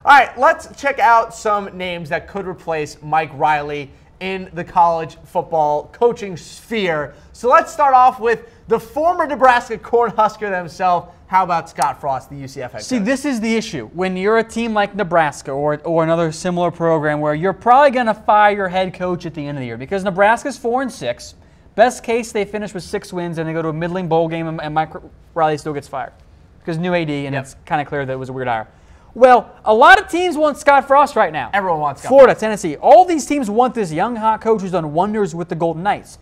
All right, let's check out some names that could replace Mike Riley in the college football coaching sphere. So let's start off with the former Nebraska Cornhusker himself. How about Scott Frost, the UCF head coach? See, this is the issue. When you're a team like Nebraska or another similar program where you're probably going to fire your head coach at the end of the year because Nebraska's 4-6. Best case, they finish with 6 wins and they go to a middling bowl game and Mike Riley still gets fired because new AD and it's kind of clear that it was a weird hire. Well, a lot of teams want Scott Frost right now. Everyone wants Scott Florida, Frost. Tennessee. All these teams want this young, hot coach who's done wonders with the Golden Knights.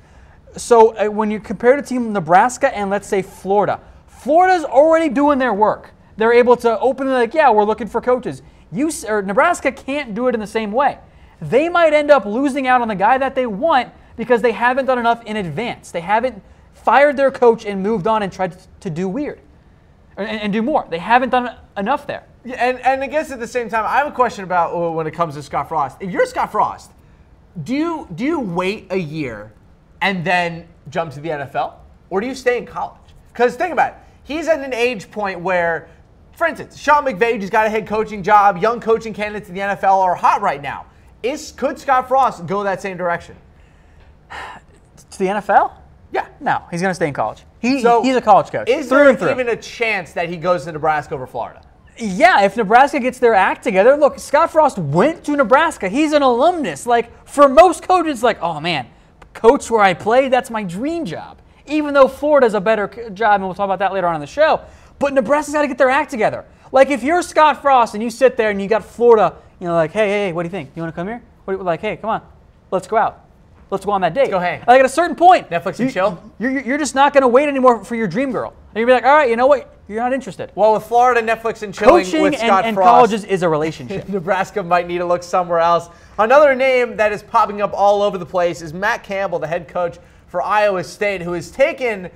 So when you compare the team Nebraska and, let's say, Florida's already doing their work. They're able to openly like, yeah, we're looking for coaches. Nebraska can't do it in the same way. They might end up losing out on the guy that they want because they haven't done enough in advance. They haven't fired their coach and moved on and tried to do weird and do more. They haven't done enough there. Yeah, and I guess at the same time, I have a question about when it comes to Scott Frost. If you're Scott Frost, do you wait a year and then jump to the NFL? Or do you stay in college? Because think about it. He's at an age point where, for instance, Sean McVay just got a head coaching job. Young coaching candidates in the NFL are hot right now. Could Scott Frost go that same direction? To the NFL? Yeah. No, he's going to stay in college. He's a college coach. Is there even a chance that he goes to Nebraska over Florida? Yeah, if Nebraska gets their act together. Look, Scott Frost went to Nebraska. He's an alumnus. Like, for most coaches, like, oh, man, coach where I played, that's my dream job. Even though Florida's a better job, and we'll talk about that later on in the show. But Nebraska's got to get their act together. Like, if you're Scott Frost and you sit there and you got Florida, you know, like, hey, what do you think? You want to come here? Like, hey, come on, let's go out. Let's go on that date. Let's go hang. Like, at a certain point, Netflix and chill? You're just not going to wait anymore for your dream girl. And you'll be like, all right, you know what? You're not interested. Well, with Florida, Netflix and chilling Coaching with Scott and Frost, colleges is a relationship. Nebraska might need to look somewhere else. Another name that is popping up all over the place is Matt Campbell, the head coach for Iowa State, who has taken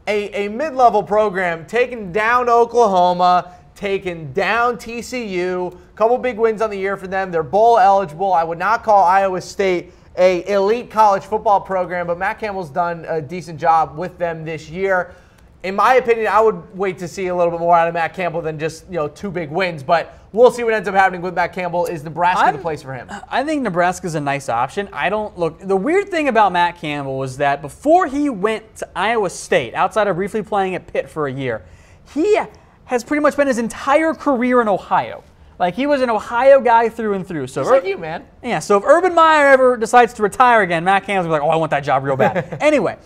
a mid-level program, taken down Oklahoma, taken down TCU, a couple big wins on the year for them. They're bowl eligible. I would not call Iowa State an elite college football program, but Matt Campbell's done a decent job with them this year. In my opinion, I would wait to see a little bit more out of Matt Campbell than just 2 big wins, but we'll see what ends up happening with Matt Campbell. Is Nebraska the place for him? I think Nebraska's a nice option. The weird thing about Matt Campbell was that before he went to Iowa State, outside of briefly playing at Pitt for a year, he has pretty much been his entire career in Ohio. Like, he was an Ohio guy through and through. So just like you, man. Yeah, so if Urban Meyer ever decides to retire again, Matt Campbell's going to be like, oh, I want that job real bad. Anyway,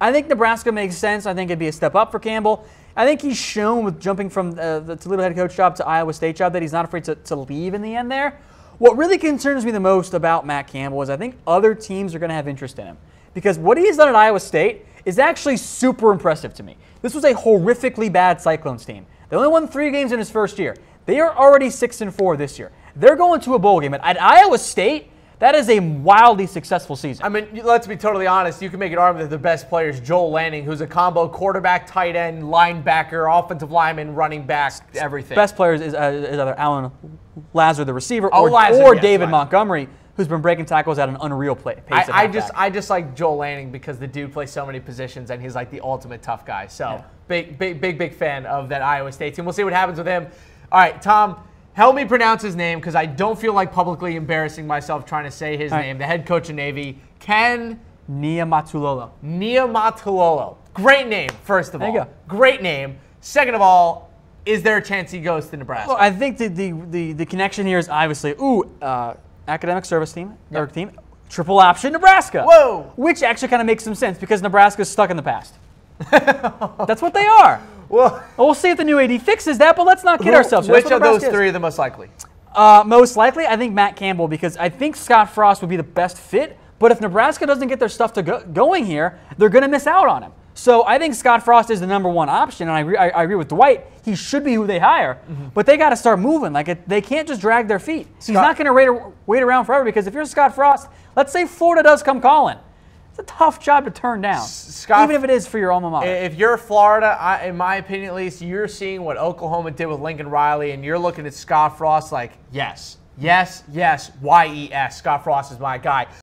I think Nebraska makes sense. I think it'd be a step up for Campbell. I think he's shown with jumping from the Toledo head coach job to Iowa State job that he's not afraid to leave in the end there. What really concerns me the most about Matt Campbell is I think other teams are going to have interest in him. Because what he has done at Iowa State is actually super impressive to me. This was a horrifically bad Cyclones team. They only won 3 games in his first year. They are already 6-4 this year. They're going to a bowl game. At Iowa State, that is a wildly successful season. I mean, let's be totally honest. You can make an argument that the best player is Joel Lanning, who's a combo quarterback, tight end, linebacker, offensive lineman, running back, everything. Best players is either Alan Lazar, the receiver, Lazar, or yes, David Lazar. Montgomery, who's been breaking tackles at an unreal pace. I just like Joel Lanning because the dude plays so many positions and he's like the ultimate tough guy. So big fan of that Iowa State team. We'll see what happens with him. All right, Tom, help me pronounce his name because I don't feel like publicly embarrassing myself trying to say his name. The head coach of Navy, Ken Niumatalolo. Niumatalolo. Great name, first of all. There you go. Great name. Second of all, is there a chance he goes to Nebraska? Well, I think the connection here is obviously, academic service team, triple option Nebraska. Whoa! Which actually kind of makes some sense because Nebraska's stuck in the past. That's what they are. Well, we'll see if the new AD fixes that, but let's not kid ourselves. Which of those 3 are the most likely? Most likely, I think Matt Campbell, because I think Scott Frost would be the best fit. But if Nebraska doesn't get their stuff going here, they're going to miss out on him. So I think Scott Frost is the #1 option, and I agree with Dwight. He should be who they hire, but they got to start moving. Like they can't just drag their feet. He's not going to wait around forever because if you're Scott Frost, let's say Florida does come calling. It's a tough job to turn down, even if it is for your alma mater. If you're Florida, in my opinion at least, you're seeing what Oklahoma did with Lincoln Riley, and you're looking at Scott Frost like, yes, yes, yes, YES. Scott Frost is my guy.